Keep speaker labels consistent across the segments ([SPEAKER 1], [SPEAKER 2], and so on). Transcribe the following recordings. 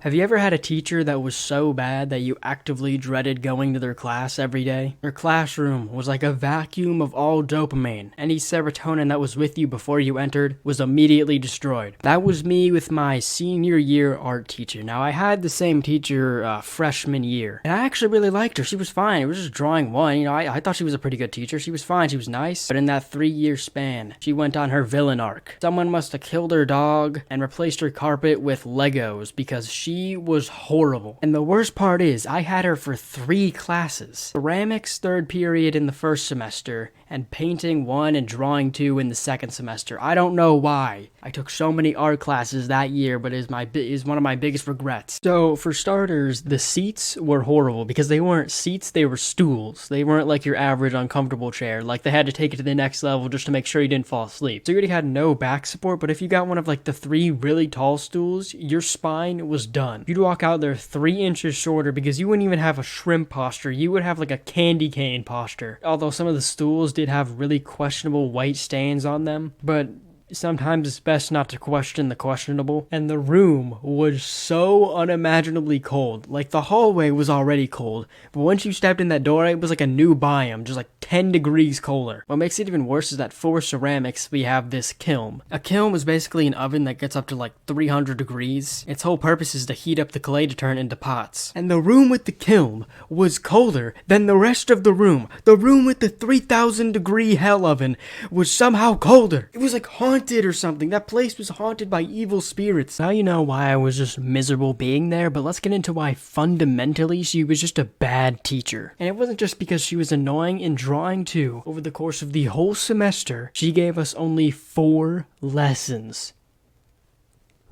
[SPEAKER 1] Have you ever had a teacher that was so bad that you actively dreaded going to their class every day? Their classroom was like a vacuum of all dopamine. Any serotonin that was with you before you entered was immediately destroyed. That was me with my senior year art teacher. Now, I had the same teacher freshman year, and I actually really liked her. She was fine. It was just drawing one. I thought she was a pretty good teacher. She was fine. She was nice. But in that 3-year span, she went on her villain arc. Someone must have killed her dog and replaced her carpet with Legos because she was horrible. And the worst part is, I had her for 3 classes. Ceramics 3rd period in the 1st semester, and painting 1 and drawing 2 in the 2nd semester. I don't know why. I took so many art classes that year, but is one of my biggest regrets. So, for starters, the seats were horrible because they weren't seats, they were stools. They weren't like your average uncomfortable chair. Like, they had to take it to the next level just to make sure you didn't fall asleep. So you already had no back support, but if you got one of like the 3 really tall stools, your spine was done. You'd walk out there 3 inches shorter because you wouldn't even have a shrimp posture. You would have like a candy cane posture. Although some of the stools did have really questionable white stains on them, but sometimes it's best not to question the questionable. And the room was so unimaginably cold. Like, the hallway was already cold, but once you stepped in that door, it was like a new biome, just like 10 degrees colder. What makes it even worse is that for ceramics, we have this kiln. A kiln is basically an oven that gets up to like 300 degrees. Its whole purpose is to heat up the clay to turn into pots. And the room with the kiln was colder than the rest of the room. The room with the 3,000 degree hell oven was somehow colder. It was like haunted or something. That place was haunted by evil spirits. Now you know why I was just miserable being there, but let's get into why fundamentally she was just a bad teacher. And it wasn't just because she was annoying in drawing too. Over the course of the whole semester, she gave us only 4 lessons.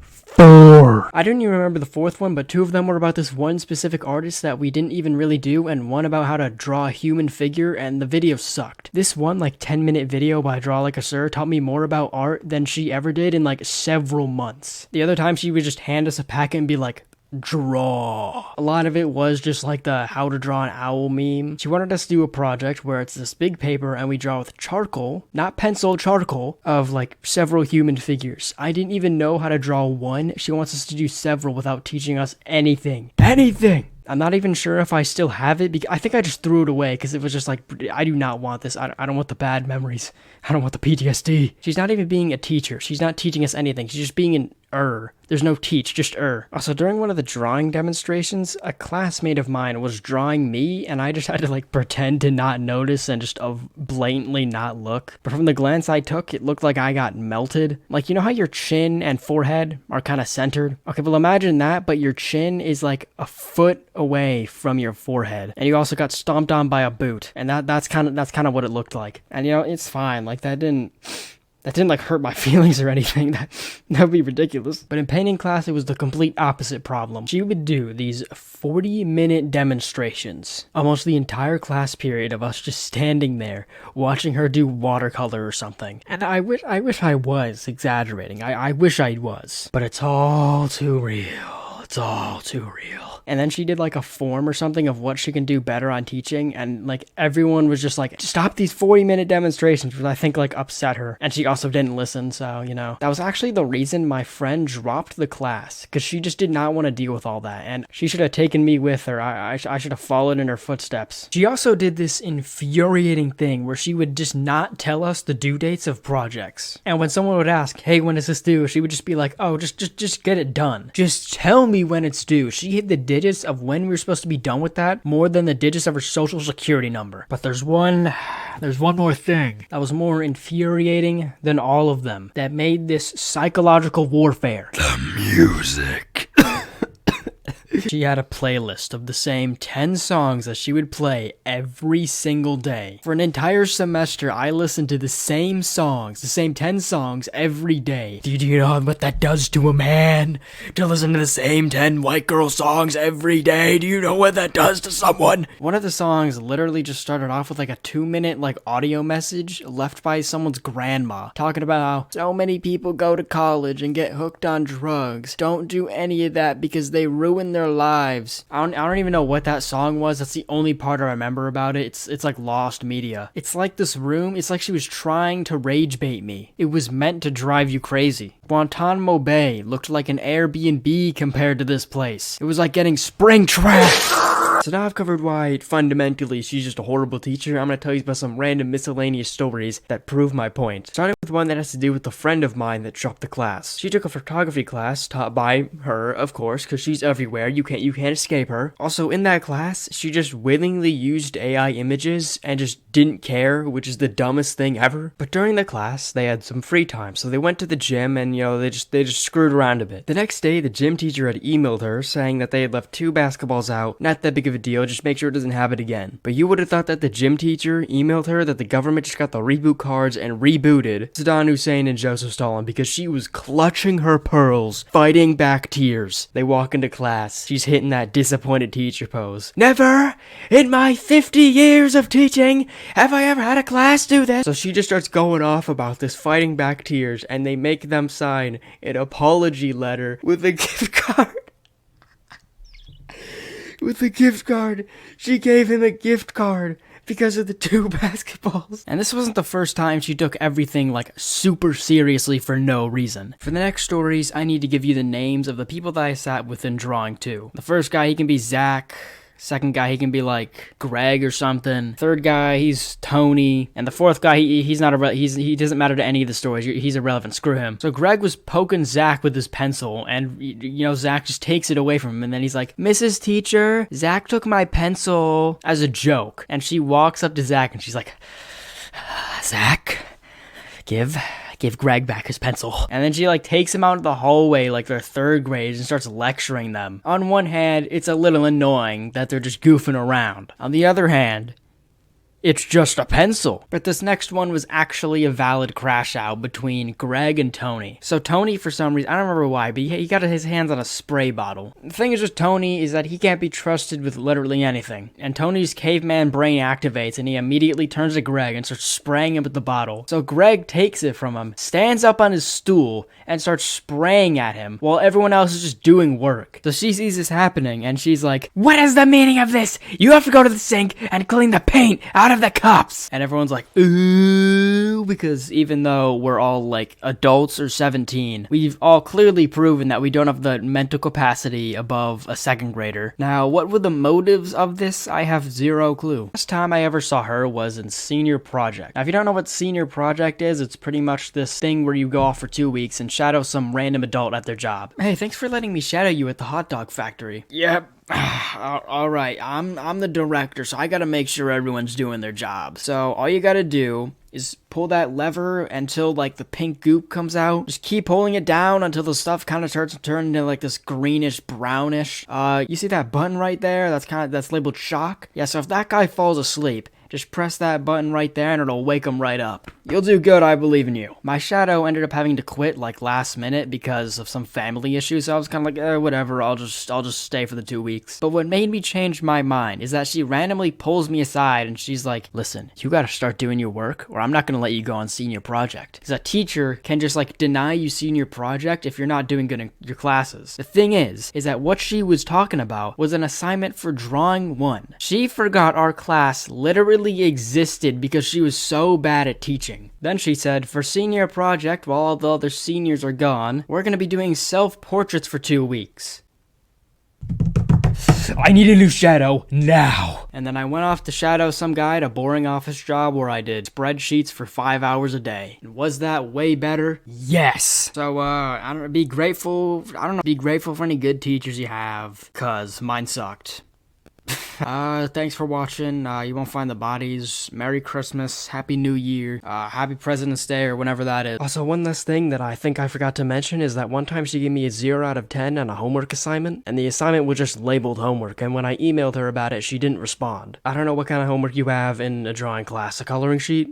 [SPEAKER 1] 4. I didn't even remember the 4th one, but 2 of them were about this one specific artist that we didn't even really do, and one about how to draw a human figure, and the video sucked. This one, like, 10-minute video by Draw Like a Sir taught me more about art than she ever did in, like, several months. The other time, she would just hand us a packet and be like, draw. A lot of it was just like the how to draw an owl meme. She wanted us to do a project where it's this big paper and we draw with charcoal, not pencil, charcoal, of like several human figures. I didn't even know how to draw one. She wants us to do several without teaching us anything. Anything! I'm not even sure if I still have it. I think I just threw it away because it was just like, I do not want this. I don't want the bad memories. I don't want the PTSD. She's not even being a teacher. She's not teaching us anything. She's just being an There's no teach, just Also, during one of the drawing demonstrations, a classmate of mine was drawing me, and I just had to, like, pretend to not notice and just blatantly not look. But from the glance I took, it looked like I got melted. Like, you know how your chin and forehead are kind of centered? Okay, well, imagine that, but your chin is, like, a foot away from your forehead. And you also got stomped on by a boot. And that's kind of what it looked like. And, it's fine. Like, that didn't like hurt my feelings or anything. That would be ridiculous. But in painting class, it was the complete opposite problem. She would do these 40-minute demonstrations, almost the entire class period of us just standing there watching her do watercolor or something. And I wish I was exaggerating. I wish I was. But it's all too real. It's all too real. And then she did like a form or something of what she can do better on teaching, and like everyone was just like, stop these 40-minute demonstrations, which I think like upset her. And she also didn't listen, so that was actually the reason my friend dropped the class, because she just did not want to deal with all that, and she should have taken me with her. I should have followed in her footsteps. She also did this infuriating thing where she would just not tell us the due dates of projects. And when someone would ask, hey, when is this due? She would just be like, oh, just get it done. Just tell me when it's due. She hid the digits of when we were supposed to be done with that more than the digits of her social security number. But there's one more thing that was more infuriating than all of them, that made this psychological warfare. The music. She had a playlist of the same 10 songs that she would play every single day. For an entire semester, I listened to the same songs, the same 10 songs every day. Do you know what that does to a man? To listen to the same 10 white girl songs every day? Do you know what that does to someone? One of the songs literally just started off with like a 2-minute like audio message left by someone's grandma, talking about how so many people go to college and get hooked on drugs. Don't do any of that because they ruin their their lives. I don't even know what that song was. That's the only part I remember about it. It's like lost media. It's like this room, it's like she was trying to rage bait me. It was meant to drive you crazy. Guantanamo Bay looked like an Airbnb compared to this place. It was like getting spring trash. So now I've covered why fundamentally she's just a horrible teacher. I'm going to tell you about some random miscellaneous stories that prove my point. Starting with one that has to do with a friend of mine that dropped the class. She took a photography class taught by her, of course, because she's everywhere. You can't escape her. Also, in that class, she just willingly used AI images and just didn't care, which is the dumbest thing ever. But during the class, they had some free time, so they went to the gym and, they just screwed around a bit. The next day, the gym teacher had emailed her saying that they had left 2 basketballs out. Not that big of a deal, just make sure it doesn't happen again. But you would have thought that the gym teacher emailed her that the government just got the reboot cards and rebooted Saddam Hussein and Joseph Stalin because she was clutching her pearls, fighting back tears. They walk into class, she's hitting that disappointed teacher pose. Never in my 50 years of teaching have I ever had a class do this. So she just starts going off about this fighting back tears, and they make them sign an apology letter with a gift card. With a gift card. She gave him a gift card because of the 2 basketballs. And this wasn't the first time she took everything like super seriously for no reason. For the next stories, I need to give you the names of the people that I sat with in drawing 2. The first guy, he can be Zach. Second guy, he can be like Greg or something. Third guy, he's Tony. And the fourth guy, he doesn't matter to any of the stories. He's irrelevant. Screw him. So Greg was poking Zach with his pencil, and Zach just takes it away from him. And then he's like, "Mrs. Teacher, Zach took my pencil," as a joke. And she walks up to Zach and she's like, "Zach, give Greg back his pencil." And then she takes him out of the hallway like they're 3rd grade and starts lecturing them. On one hand, it's a little annoying that they're just goofing around. On the other hand, it's just a pencil. But this next one was actually a valid crash out between Greg and Tony. So Tony, for some reason, I don't remember why, but he got his hands on a spray bottle. The thing is with Tony is that he can't be trusted with literally anything. And Tony's caveman brain activates and he immediately turns to Greg and starts spraying him with the bottle. So Greg takes it from him, stands up on his stool, and starts spraying at him while everyone else is just doing work. So she sees this happening and she's like, "What is the meaning of this? You have to go to the sink and clean the paint out of the cups." And everyone's like, "Ooh," because even though we're all adults or 17, we've all clearly proven that we don't have the mental capacity above a 2nd grader. Now, what were the motives of this? I have 0 clue. Last time I ever saw her was in senior project. Now, if you don't know what senior project is, it's pretty much this thing where you go off for 2 weeks and shadow some random adult at their job. Hey, thanks for letting me shadow you at the hot dog factory. Yep. Alright, I'm the director, so I gotta make sure everyone's doing their job. So all you gotta do is pull that lever until the pink goop comes out. Just keep pulling it down until the stuff kind of starts to turn into this greenish brownish. You see that button right there? That's labeled shock. Yeah, so if that guy falls asleep, just press that button right there and it'll wake him right up. You'll do good, I believe in you. My shadow ended up having to quit last minute because of some family issues, so I was kind of whatever, I'll just stay for the 2 weeks. But what made me change my mind is that she randomly pulls me aside and she's like, "Listen, you gotta start doing your work or I'm not gonna let you go on senior project." Because a teacher can just deny you senior project if you're not doing good in your classes. The thing is that what she was talking about was an assignment for drawing 1. She forgot our class literally existed because she was so bad at teaching. Then she said, "For senior project, while all the other seniors are gone, we're going to be doing self-portraits for 2 weeks. I need a new shadow now." And then I went off to shadow some guy at a boring office job where I did spreadsheets for 5 hours a day. And was that way better? Yes. So, I don't know, be grateful for any good teachers you have, cause mine sucked. Thanks for watching. You won't find the bodies. Merry Christmas, Happy New Year, Happy President's Day, or whenever that is. Also, one last thing that I think I forgot to mention is that one time she gave me a 0 out of 10 on a homework assignment, and the assignment was just labeled homework, and when I emailed her about it, she didn't respond. I don't know what kind of homework you have in a drawing class, a coloring sheet?